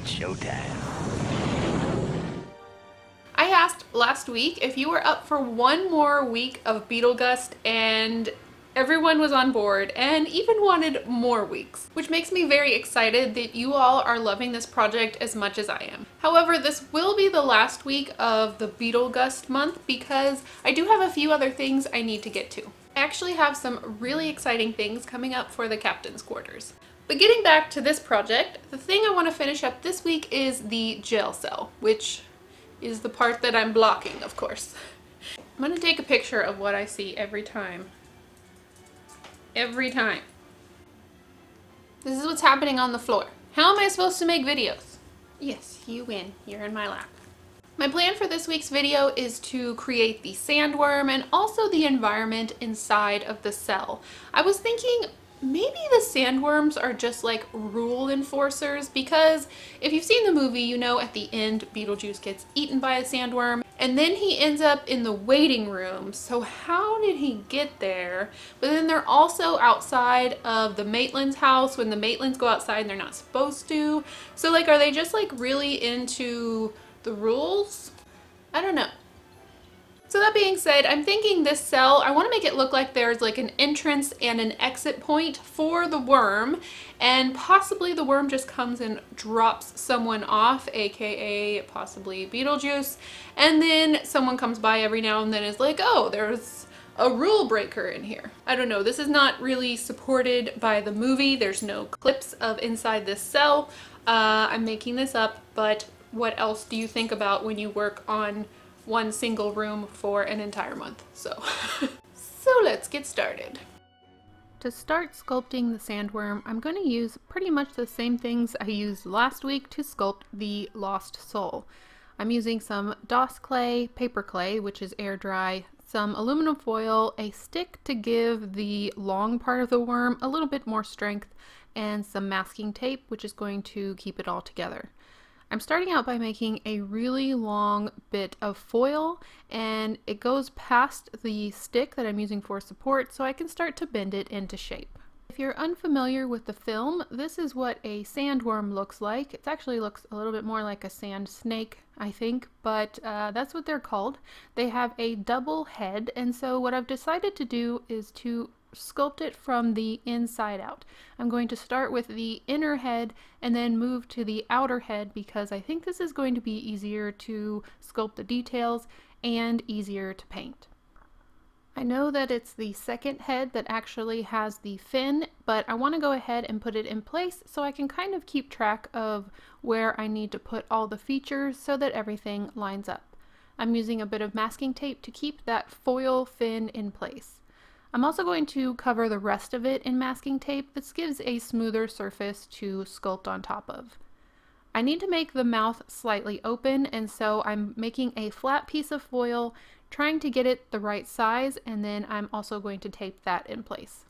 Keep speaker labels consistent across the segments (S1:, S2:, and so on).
S1: It's showtime.
S2: I asked last week if you were up for one more week of Beetle-gust, and everyone was on board and even wanted more weeks, which makes me very excited that you all are loving this project as much as I am. However, this will be the last week of the Beetle-gust month because I do have a few other things I need to get to. I actually have some really exciting things coming up for the captain's quarters. But getting back to this project, the thing I want to finish up this week is the jail cell, which is the part that I'm blocking, of course. I'm gonna take a picture of what I see every time. Every time. This is what's happening on the floor. How am I supposed to make videos? Yes, you win. You're in my lap. My plan for this week's video is to create the sandworm and also the environment inside of the cell. I was thinking maybe the sandworms are just like rule enforcers, because if you've seen the movie, you know at the end Beetlejuice gets eaten by a sandworm and then he ends up in the waiting room. So how did he get there? But then they're also outside of the Maitland's house when the Maitlands go outside and they're not supposed to. So like, are they just like really into the rules? I don't know. So that being said, I'm thinking this cell, I want to make it look like there's like an entrance and an exit point for the worm, and possibly the worm just comes and drops someone off, aka possibly Beetlejuice, and then someone comes by every now and then and is like, oh, there's a rule breaker in here. I don't know, this is not really supported by the movie. There's no clips of inside this cell. I'm making this up, but what else do you think about when you work on one single room for an entire month? So let's get started. To start sculpting the sandworm, I'm going to use pretty much the same things I used last week to sculpt the lost soul. I'm using some DOS clay, paper clay, which is air dry, some aluminum foil, a stick to give the long part of the worm a little bit more strength, and some masking tape, which is going to keep it all together. I'm starting out by making a really long bit of foil, and it goes past the stick that I'm using for support so I can start to bend it into shape. If you're unfamiliar with the film, this is what a sandworm looks like. It actually looks a little bit more like a sand snake, I think, but that's what they're called. They have a double head, and so what I've decided to do is to sculpt it from the inside out. I'm going to start with the inner head and then move to the outer head because I think this is going to be easier to sculpt the details and easier to paint. I know that it's the second head that actually has the fin, but I want to go ahead and put it in place so I can kind of keep track of where I need to put all the features so that everything lines up. I'm using a bit of masking tape to keep that foil fin in place. I'm also going to cover the rest of it in masking tape. This gives a smoother surface to sculpt on top of. I need to make the mouth slightly open, and so I'm making a flat piece of foil, trying to get it the right size, and then I'm also going to tape that in place.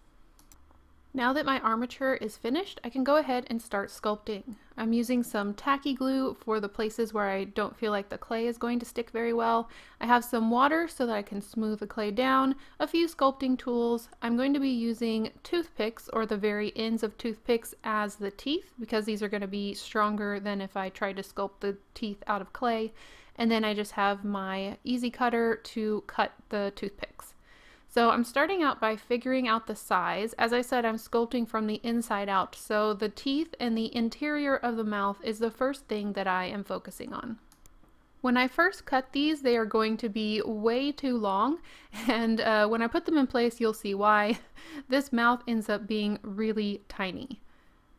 S2: Now that my armature is finished, I can go ahead and start sculpting. I'm using some tacky glue for the places where I don't feel like the clay is going to stick very well. I have some water so that I can smooth the clay down, a few sculpting tools. I'm going to be using toothpicks, or the very ends of toothpicks, as the teeth, because these are going to be stronger than if I tried to sculpt the teeth out of clay. And then I just have my easy cutter to cut the toothpicks. So I'm starting out by figuring out the size. As I said, I'm sculpting from the inside out, so the teeth and the interior of the mouth is the first thing that I am focusing on. When I first cut these, they are going to be way too long, and when I put them in place, you'll see why. This mouth ends up being really tiny.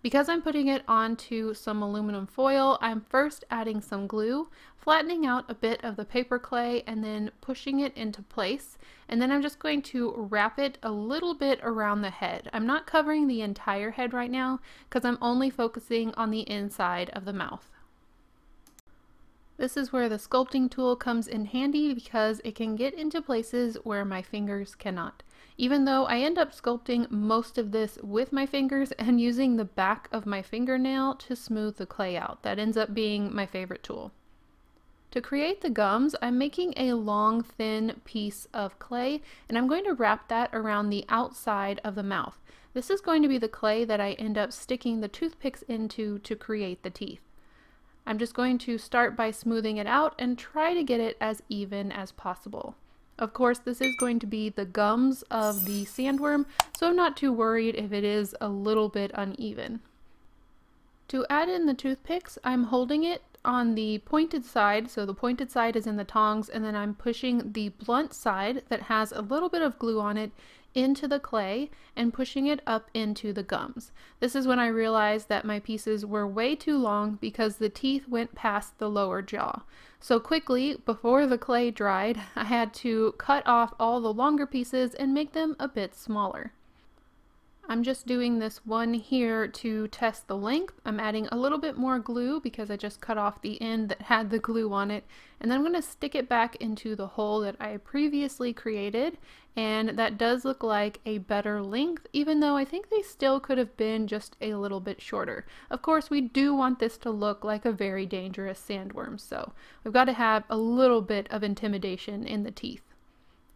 S2: Because I'm putting it onto some aluminum foil, I'm first adding some glue, flattening out a bit of the paper clay, and then pushing it into place. And then I'm just going to wrap it a little bit around the head. I'm not covering the entire head right now because I'm only focusing on the inside of the mouth. This is where the sculpting tool comes in handy because it can get into places where my fingers cannot. Even though I end up sculpting most of this with my fingers and using the back of my fingernail to smooth the clay out. That ends up being my favorite tool. To create the gums, I'm making a long, thin piece of clay, and I'm going to wrap that around the outside of the mouth. This is going to be the clay that I end up sticking the toothpicks into to create the teeth. I'm just going to start by smoothing it out and try to get it as even as possible. Of course, this is going to be the gums of the sandworm, so I'm not too worried if it is a little bit uneven. To add in the toothpicks, I'm holding it on the pointed side, so the pointed side is in the tongs, and then I'm pushing the blunt side that has a little bit of glue on it into the clay and pushing it up into the gums. This is when I realized that my pieces were way too long because the teeth went past the lower jaw. So quickly, before the clay dried, I had to cut off all the longer pieces and make them a bit smaller. I'm just doing this one here to test the length. I'm adding a little bit more glue because I just cut off the end that had the glue on it, and then I'm going to stick it back into the hole that I previously created, and that does look like a better length, even though I think they still could have been just a little bit shorter. Of course, we do want this to look like a very dangerous sandworm, so we've got to have a little bit of intimidation in the teeth.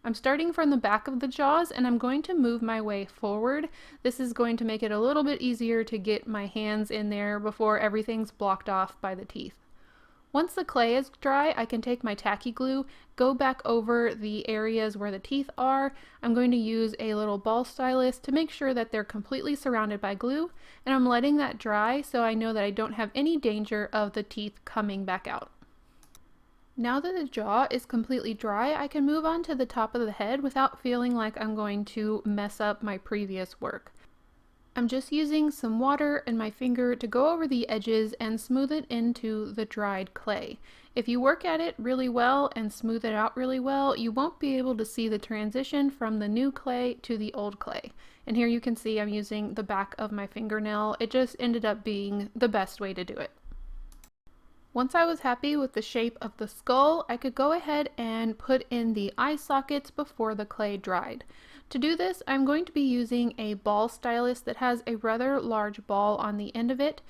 S2: I'm starting from the back of the jaws and I'm going to move my way forward. This is going to make it a little bit easier to get my hands in there before everything's blocked off by the teeth. Once the clay is dry, I can take my tacky glue, go back over the areas where the teeth are. I'm going to use a little ball stylus to make sure that they're completely surrounded by glue, and I'm letting that dry so I know that I don't have any danger of the teeth coming back out. Now that the jaw is completely dry, I can move on to the top of the head without feeling like I'm going to mess up my previous work. I'm just using some water and my finger to go over the edges and smooth it into the dried clay. If you work at it really well and smooth it out really well, you won't be able to see the transition from the new clay to the old clay. And here you can see I'm using the back of my fingernail. It just ended up being the best way to do it. Once I was happy with the shape of the skull, I could go ahead and put in the eye sockets before the clay dried. To do this, I'm going to be using a ball stylus that has a rather large ball on the end of it,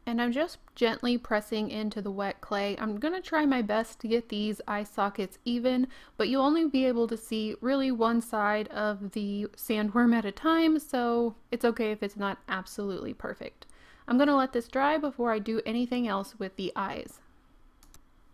S2: and I'm just gently pressing into the wet clay. I'm going to try my best to get these eye sockets even, but you'll only be able to see really one side of the sandworm at a time, so it's okay if it's not absolutely perfect. I'm going to let this dry before I do anything else with the eyes.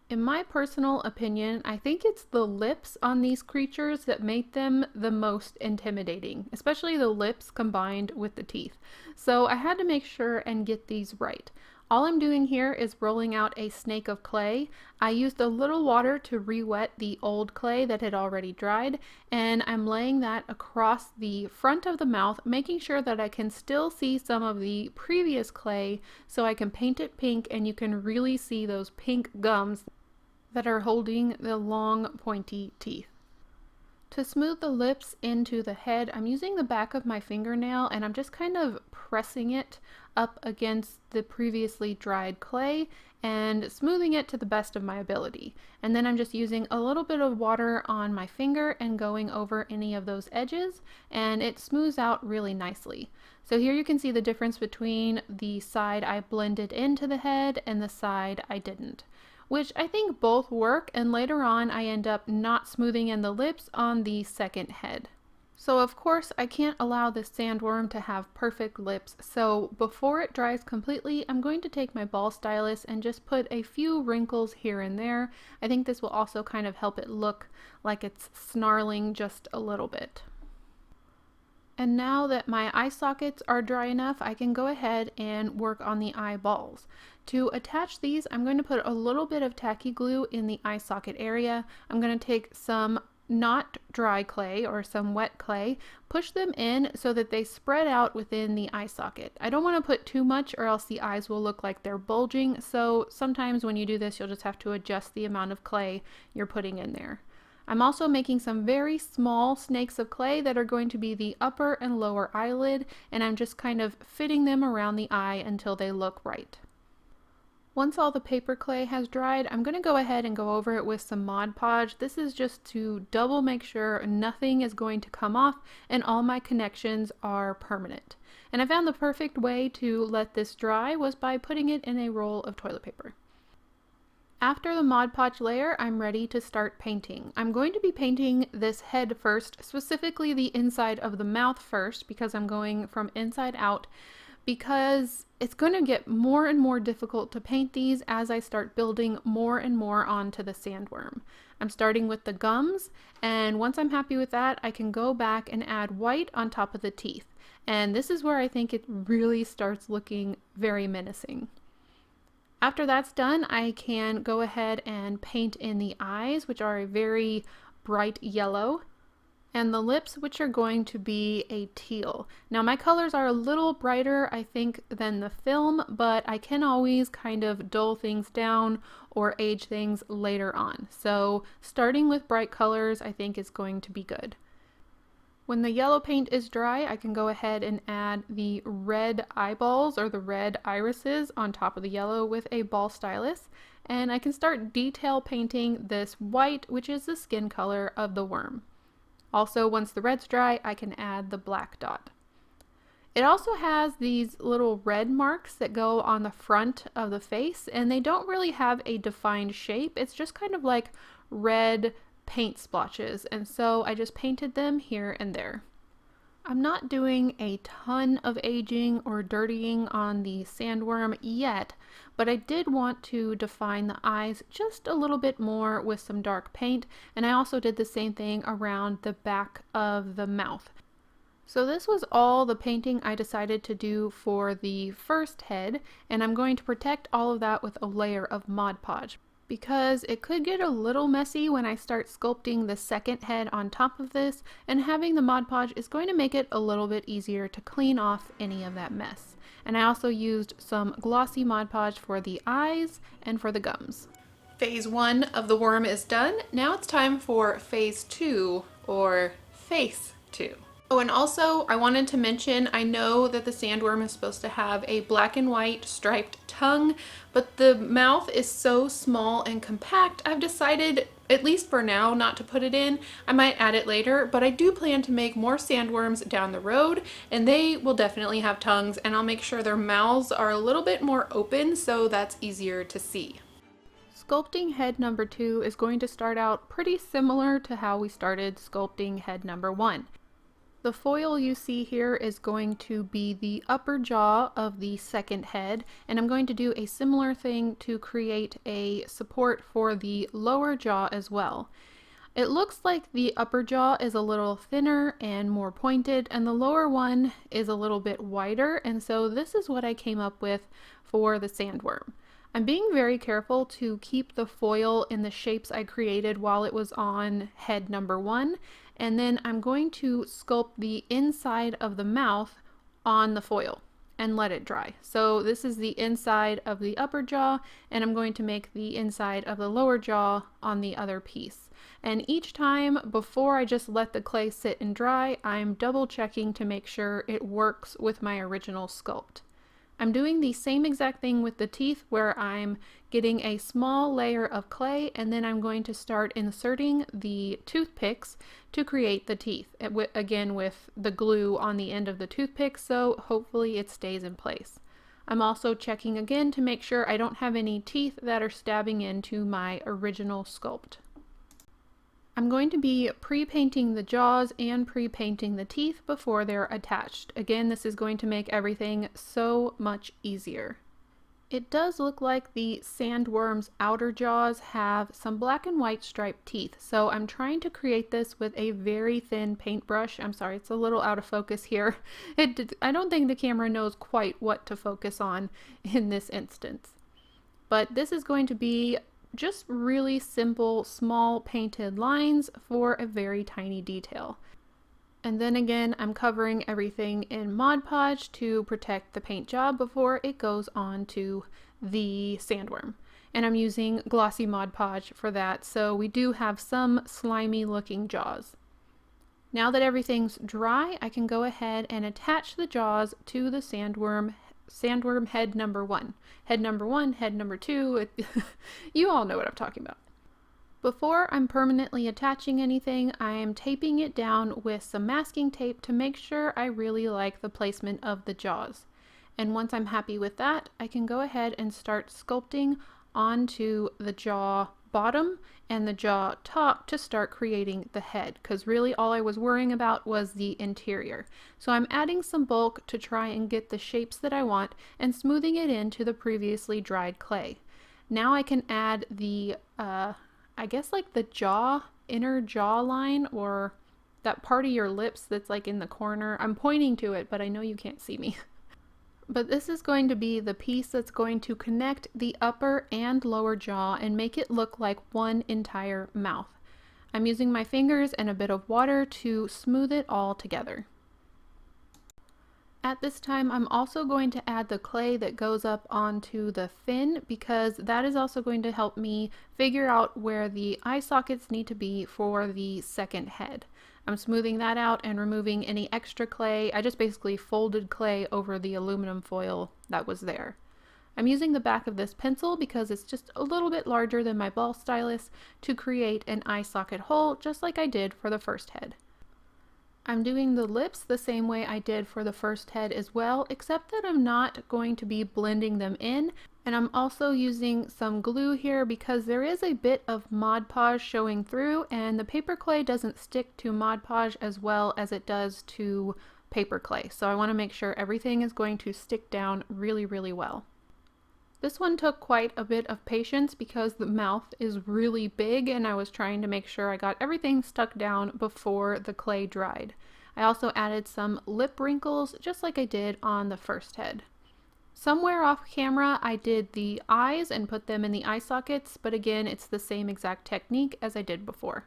S2: In my personal opinion, I think it's the lips on these creatures that make them the most intimidating, especially the lips combined with the teeth. So I had to make sure and get these right. All I'm doing here is rolling out a snake of clay. I used a little water to re-wet the old clay that had already dried, and I'm laying that across the front of the mouth, making sure that I can still see some of the previous clay so I can paint it pink and you can really see those pink gums that are holding the long pointy teeth. To smooth the lips into the head, I'm using the back of my fingernail and I'm just kind of pressing it up against the previously dried clay and smoothing it to the best of my ability. And then I'm just using a little bit of water on my finger and going over any of those edges, and it smooths out really nicely. So here you can see the difference between the side I blended into the head and the side I didn't, which I think both work, and later on I end up not smoothing in the lips on the second head. So of course I can't allow this sandworm to have perfect lips, so before it dries completely, I'm going to take my ball stylus and just put a few wrinkles here and there. I think this will also kind of help it look like it's snarling just a little bit. And now that my eye sockets are dry enough, I can go ahead and work on the eyeballs. To attach these, I'm going to put a little bit of tacky glue in the eye socket area. I'm going to take some not dry clay or some wet clay, push them in so that they spread out within the eye socket. I don't want to put too much or else the eyes will look like they're bulging, so sometimes when you do this you'll just have to adjust the amount of clay you're putting in there. I'm also making some very small snakes of clay that are going to be the upper and lower eyelid, and I'm just kind of fitting them around the eye until they look right. Once all the paper clay has dried, I'm going to go ahead and go over it with some Mod Podge. This is just to double make sure nothing is going to come off and all my connections are permanent. And I found the perfect way to let this dry was by putting it in a roll of toilet paper. After the Mod Podge layer, I'm ready to start painting. I'm going to be painting this head first, specifically the inside of the mouth first, because I'm going from inside out. because it's going to get more and more difficult to paint these as I start building more and more onto the sandworm. I'm starting with the gums, and once I'm happy with that, I can go back and add white on top of the teeth. And this is where I think it really starts looking very menacing. After that's done, I can go ahead and paint in the eyes, which are a very bright yellow, and the lips, which are going to be a teal. Now my colors are a little brighter, I think, than the film, but I can always kind of dull things down or age things later on. So starting with bright colors, I think, is going to be good. When the yellow paint is dry, I can go ahead and add the red eyeballs or the red irises on top of the yellow with a ball stylus, and I can start detail painting this white, which is the skin color of the worm. Also, once the red's dry, I can add the black dot. It also has these little red marks that go on the front of the face, and they don't really have a defined shape. It's just kind of like red paint splotches, and so I just painted them here and there. I'm not doing a ton of aging or dirtying on the sandworm yet, but I did want to define the eyes just a little bit more with some dark paint, and I also did the same thing around the back of the mouth. So this was all the painting I decided to do for the first head, and I'm going to protect all of that with a layer of Mod Podge, because it could get a little messy when I start sculpting the second head on top of this, and having the Mod Podge is going to make it a little bit easier to clean off any of that mess. And I also used some glossy Mod Podge for the eyes and for the gums. Phase 1 of the worm is done. Now it's time for phase 2, or face 2. Oh, and also I wanted to mention, I know that the sandworm is supposed to have a black and white striped tongue, but the mouth is so small and compact, I've decided, at least for now, not to put it in. I might add it later, but I do plan to make more sandworms down the road, and they will definitely have tongues, and I'll make sure their mouths are a little bit more open so that's easier to see. Sculpting head number 2 is going to start out pretty similar to how we started sculpting head number 1. The foil you see here is going to be the upper jaw of the second head, and I'm going to do a similar thing to create a support for the lower jaw as well. It looks like the upper jaw is a little thinner and more pointed, and the lower one is a little bit wider, and so this is what I came up with for the sandworm. I'm being very careful to keep the foil in the shapes I created while it was on head number 1, and then I'm going to sculpt the inside of the mouth on the foil and let it dry. So this is the inside of the upper jaw, and I'm going to make the inside of the lower jaw on the other piece. And each time before I just let the clay sit and dry, I'm double checking to make sure it works with my original sculpt. I'm doing the same exact thing with the teeth, where I'm getting a small layer of clay, and then I'm going to start inserting the toothpicks to create the teeth, again with the glue on the end of the toothpick, so hopefully it stays in place. I'm also checking again to make sure I don't have any teeth that are stabbing into my original sculpt. I'm going to be pre-painting the jaws and pre-painting the teeth before they're attached. Again, this is going to make everything so much easier. It does look like the sandworm's outer jaws have some black and white striped teeth, so I'm trying to create this with a very thin paintbrush. I'm sorry, it's a little out of focus here. I don't think the camera knows quite what to focus on in this instance. But this is going to be just really simple, small painted lines for a very tiny detail. And then again, I'm covering everything in Mod Podge to protect the paint job before it goes on to the sandworm. And I'm using glossy Mod Podge for that, so we do have some slimy looking jaws. Now that everything's dry, I can go ahead and attach the jaws to the sandworm head number 1. Head number 1, head number 2, you all know what I'm talking about. Before I'm permanently attaching anything, I am taping it down with some masking tape to make sure I really like the placement of the jaws. And once I'm happy with that, I can go ahead and start sculpting onto the jaw bottom and the jaw top to start creating the head, because really all I was worrying about was the interior. So I'm adding some bulk to try and get the shapes that I want and smoothing it into the previously dried clay. Now I can add the, I guess like the jaw, inner jaw line, or that part of your lips that's like in the corner. I'm pointing to it, but I know you can't see me. But this is going to be the piece that's going to connect the upper and lower jaw and make it look like one entire mouth. I'm using my fingers and a bit of water to smooth it all together. At this time, I'm also going to add the clay that goes up onto the fin, because that is also going to help me figure out where the eye sockets need to be for the second head. I'm smoothing that out and removing any extra clay. I just basically folded clay over the aluminum foil that was there. I'm using the back of this pencil because it's just a little bit larger than my ball stylus to create an eye socket hole, just like I did for the first head. I'm doing the lips the same way I did for the first head as well, except that I'm not going to be blending them in. And I'm also using some glue here because there is a bit of Mod Podge showing through, and the paper clay doesn't stick to Mod Podge as well as it does to paper clay. So I want to make sure everything is going to stick down really, really well. This one took quite a bit of patience because the mouth is really big and I was trying to make sure I got everything stuck down before the clay dried. I also added some lip wrinkles just like I did on the first head. Somewhere off camera I did the eyes and put them in the eye sockets, but again it's the same exact technique as I did before.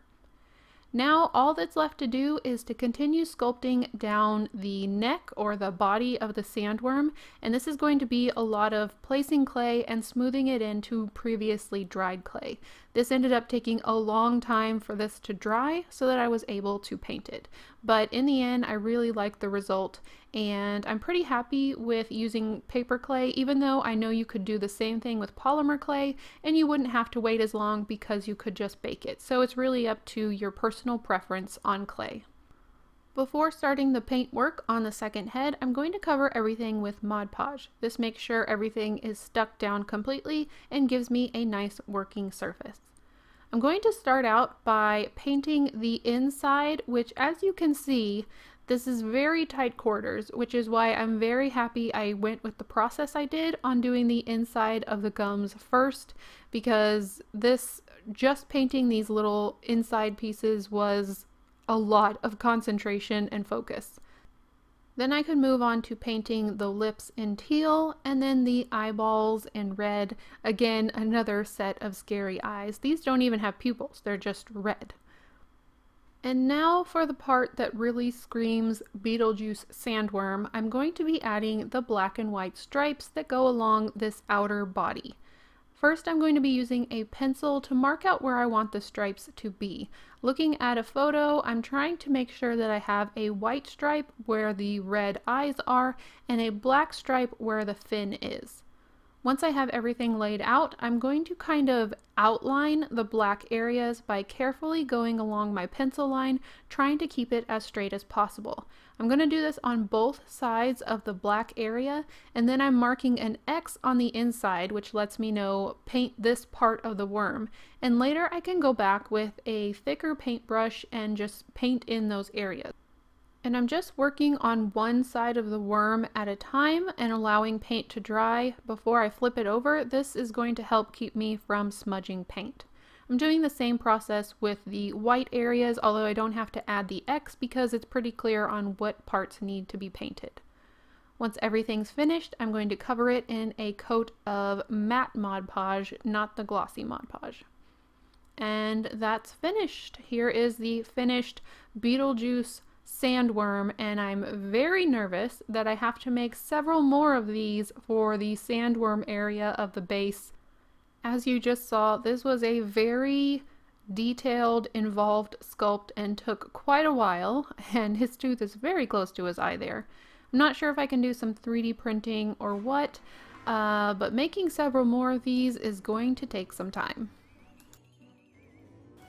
S2: Now all that's left to do is to continue sculpting down the neck or the body of the sandworm, and this is going to be a lot of placing clay and smoothing it into previously dried clay. This ended up taking a long time for this to dry so that I was able to paint it. But in the end I really like the result, and I'm pretty happy with using paper clay, even though I know you could do the same thing with polymer clay and you wouldn't have to wait as long because you could just bake it. So it's really up to your personal preference on clay. Before starting the paint work on the second head, I'm going to cover everything with Mod Podge. This makes sure everything is stuck down completely and gives me a nice working surface. I'm going to start out by painting the inside, which as you can see, this is very tight quarters, which is why I'm very happy I went with the process I did on doing the inside of the gums first, because this, just painting these little inside pieces was a lot of concentration and focus. Then I could move on to painting the lips in teal and then the eyeballs in red. Again, another set of scary eyes. These don't even have pupils, they're just red. And now for the part that really screams Beetlejuice sandworm, I'm going to be adding the black and white stripes that go along this outer body. First, I'm going to be using a pencil to mark out where I want the stripes to be. Looking at a photo, I'm trying to make sure that I have a white stripe where the red eyes are and a black stripe where the fin is. Once I have everything laid out, I'm going to kind of outline the black areas by carefully going along my pencil line, trying to keep it as straight as possible. I'm going to do this on both sides of the black area, and then I'm marking an X on the inside, which lets me know paint this part of the worm. And later I can go back with a thicker paintbrush and just paint in those areas. And I'm just working on one side of the worm at a time and allowing paint to dry before I flip it over. This is going to help keep me from smudging paint. I'm doing the same process with the white areas, although I don't have to add the X because it's pretty clear on what parts need to be painted. Once everything's finished, I'm going to cover it in a coat of matte Mod Podge, not the glossy Mod Podge. And that's finished. Here is the finished Beetlejuice sandworm, and I'm very nervous that I have to make several more of these for the sandworm area of the base. As you just saw, this was a very detailed, involved sculpt and took quite a while, and his tooth is very close to his eye there. I'm not sure if I can do some 3D printing or what, but making several more of these is going to take some time.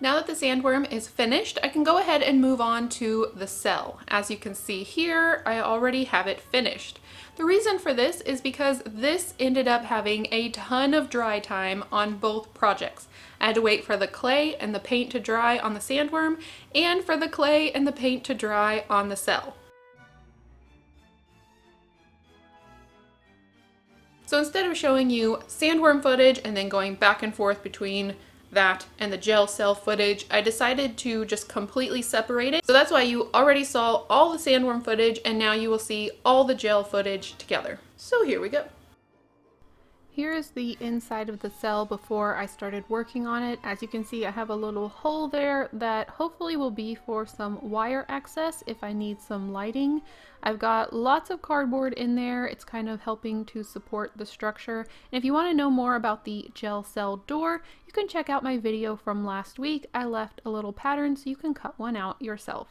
S2: Now that the sandworm is finished, I can go ahead and move on to the cell. As you can see here, I already have it finished. The reason for this is because this ended up having a ton of dry time on both projects. I had to wait for the clay and the paint to dry on the sandworm and for the clay and the paint to dry on the cell. So instead of showing you sandworm footage and then going back and forth between that and the gel cell footage, I decided to just completely separate it. So that's why you already saw all the sandworm footage and now you will see all the gel footage together. So here we go. Here is the inside of the cell before I started working on it. As you can see, I have a little hole there that hopefully will be for some wire access if I need some lighting. I've got lots of cardboard in there. It's kind of helping to support the structure. And if you want to know more about the gel cell door, you can check out my video from last week. I left a little pattern so you can cut one out yourself.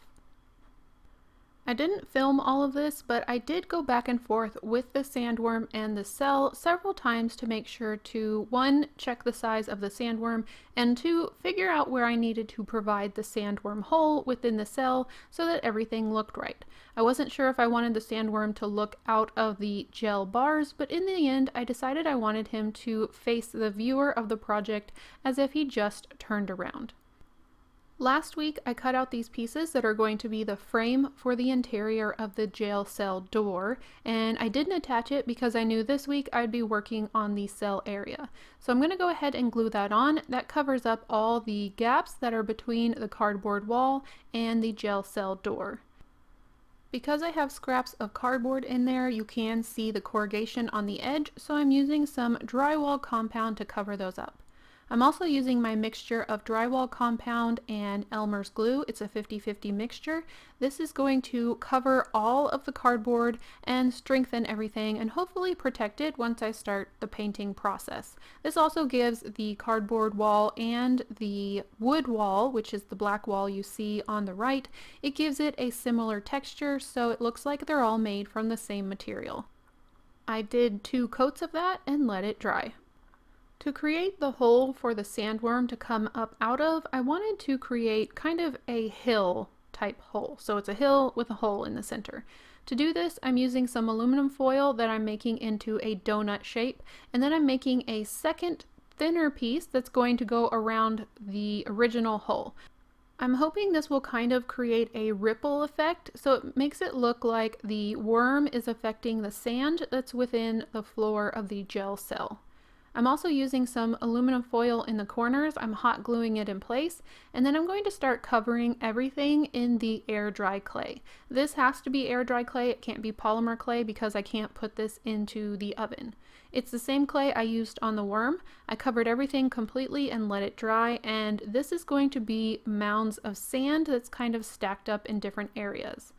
S2: I didn't film all of this, but I did go back and forth with the sandworm and the cell several times to make sure to, 1, check the size of the sandworm, and 2, figure out where I needed to provide the sandworm hole within the cell so that everything looked right. I wasn't sure if I wanted the sandworm to look out of the gel bars, but in the end I decided I wanted him to face the viewer of the project as if he just turned around. Last week I cut out these pieces that are going to be the frame for the interior of the jail cell door, and I didn't attach it because I knew this week I'd be working on the cell area. So I'm going to go ahead and glue that on. That covers up all the gaps that are between the cardboard wall and the jail cell door. Because I have scraps of cardboard in there, you can see the corrugation on the edge, so I'm using some drywall compound to cover those up. I'm also using my mixture of drywall compound and Elmer's glue. It's a 50-50 mixture. This is going to cover all of the cardboard and strengthen everything and hopefully protect it once I start the painting process. This also gives the cardboard wall and the wood wall, which is the black wall you see on the right, it gives it a similar texture so it looks like they're all made from the same material. I did 2 coats of that and let it dry. To create the hole for the sandworm to come up out of, I wanted to create kind of a hill type hole. So it's a hill with a hole in the center. To do this, I'm using some aluminum foil that I'm making into a donut shape, and then I'm making a second thinner piece that's going to go around the original hole. I'm hoping this will kind of create a ripple effect, so it makes it look like the worm is affecting the sand that's within the floor of the gel cell. I'm also using some aluminum foil in the corners. I'm hot gluing it in place, and then I'm going to start covering everything in the air dry clay. This has to be air dry clay. It can't be polymer clay because I can't put this into the oven. It's the same clay I used on the worm. I covered everything completely and let it dry, and this is going to be mounds of sand that's kind of stacked up in different areas.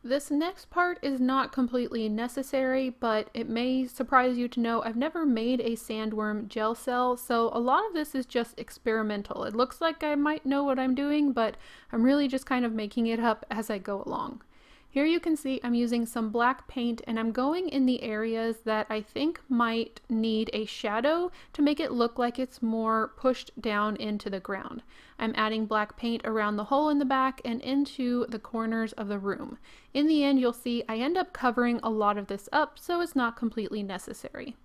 S2: This next part is not completely necessary, but it may surprise you to know I've never made a sandworm gel cell, so a lot of this is just experimental. It looks like I might know what I'm doing, but I'm really just kind of making it up as I go along. Here you can see I'm using some black paint, and I'm going in the areas that I think might need a shadow to make it look like it's more pushed down into the ground. I'm adding black paint around the hole in the back and into the corners of the room. In the end, you'll see I end up covering a lot of this up, so it's not completely necessary.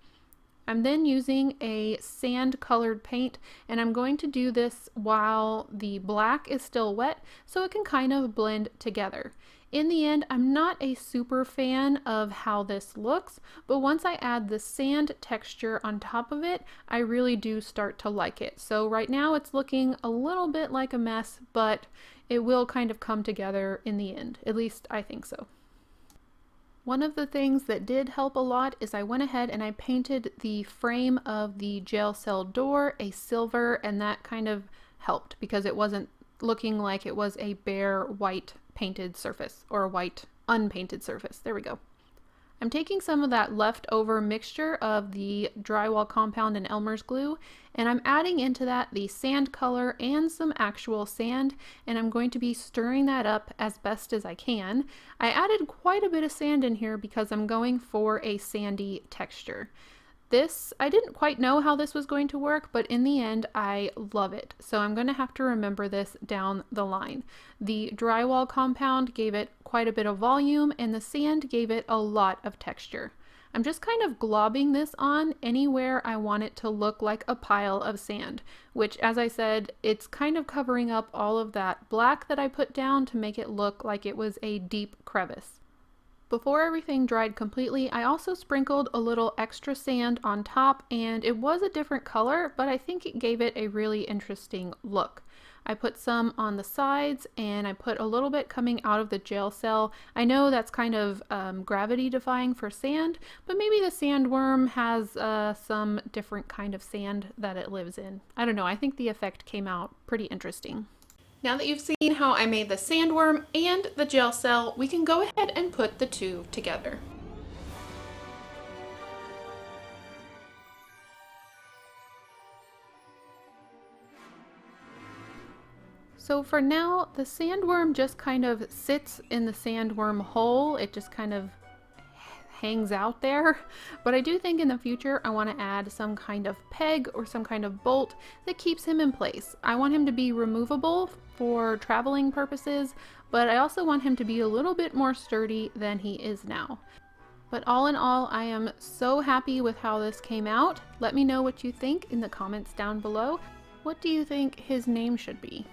S2: I'm then using a sand colored paint, and I'm going to do this while the black is still wet so it can kind of blend together. In the end, I'm not a super fan of how this looks, but once I add the sand texture on top of it, I really do start to like it. So right now it's looking a little bit like a mess, but it will kind of come together in the end. At least I think so. One of the things that did help a lot is I went ahead and I painted the frame of the jail cell door a silver, and that kind of helped because it wasn't looking like it was a bare white painted surface or a white unpainted surface. There we go. I'm taking some of that leftover mixture of the drywall compound and Elmer's glue, and I'm adding into that the sand color and some actual sand, and I'm going to be stirring that up as best as I can. I added quite a bit of sand in here because I'm going for a sandy texture. This, I didn't quite know how this was going to work, but in the end, I love it. So I'm going to have to remember this down the line. The drywall compound gave it quite a bit of volume, and the sand gave it a lot of texture. I'm just kind of globbing this on anywhere I want it to look like a pile of sand, which, as I said, it's kind of covering up all of that black that I put down to make it look like it was a deep crevice. Before everything dried completely, I also sprinkled a little extra sand on top, and it was a different color, but I think it gave it a really interesting look. I put some on the sides, and I put a little bit coming out of the jail cell. I know that's kind of gravity defying for sand, but maybe the sandworm has some different kind of sand that it lives in. I don't know, I think the effect came out pretty interesting. Now that you've seen how I made the sandworm and the jail cell, we can go ahead and put the two together. So for now, the sandworm just kind of sits in the sandworm hole. It just kind of hangs out there, but I do think in the future I want to add some kind of peg or some kind of bolt that keeps him in place. I want him to be removable for traveling purposes, but I also want him to be a little bit more sturdy than he is now. But all in all, I am so happy with how this came out. Let me know what you think in the comments down below. What do you think his name should be?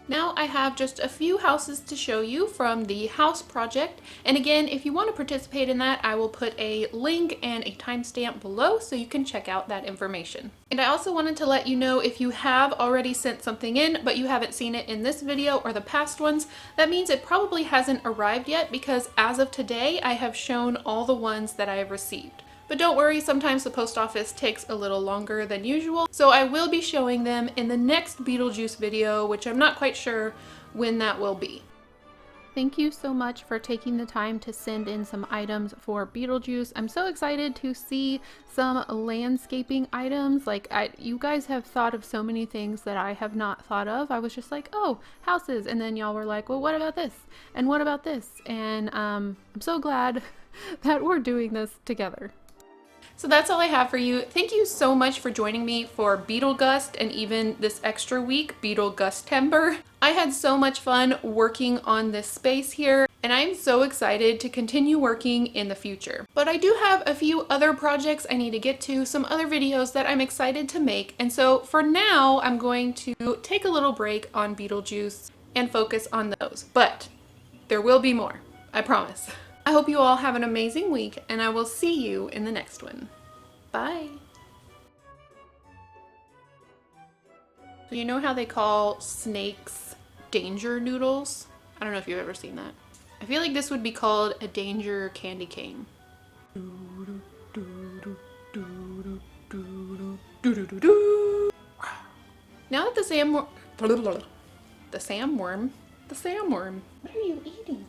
S2: Now I have just a few houses to show you from the house project, and again, if you want to participate in that, I will put a link and a timestamp below so you can check out that information. And I also wanted to let you know, if you have already sent something in but you haven't seen it in this video or the past ones, that means it probably hasn't arrived yet, because as of today I have shown all the ones that I have received. But don't worry, sometimes the post office takes a little longer than usual, so I will be showing them in the next Beetlejuice video, which I'm not quite sure when that will be. Thank you so much for taking the time to send in some items for Beetlejuice. I'm so excited to see some landscaping items. You guys have thought of so many things that I have not thought of. I was just like, oh, houses, and then y'all were like, well, what about this? And what about this? And I'm so glad that we're doing this together. So that's all I have for you. Thank you so much for joining me for Beetle-gust and even this extra week, Beetle-gust-tember. I had so much fun working on this space here, and I'm so excited to continue working in the future. But I do have a few other projects I need to get to, some other videos that I'm excited to make, and so for now I'm going to take a little break on Beetlejuice and focus on those. But there will be more, I promise. I hope you all have an amazing week, and I will see you in the next one. Bye! So you know how they call snakes danger noodles? I don't know if you've ever seen that. I feel like this would be called a danger candy cane. Now that the sandworm... What are you eating?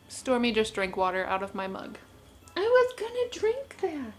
S2: Stormy just drank water out of my mug. I was gonna drink that.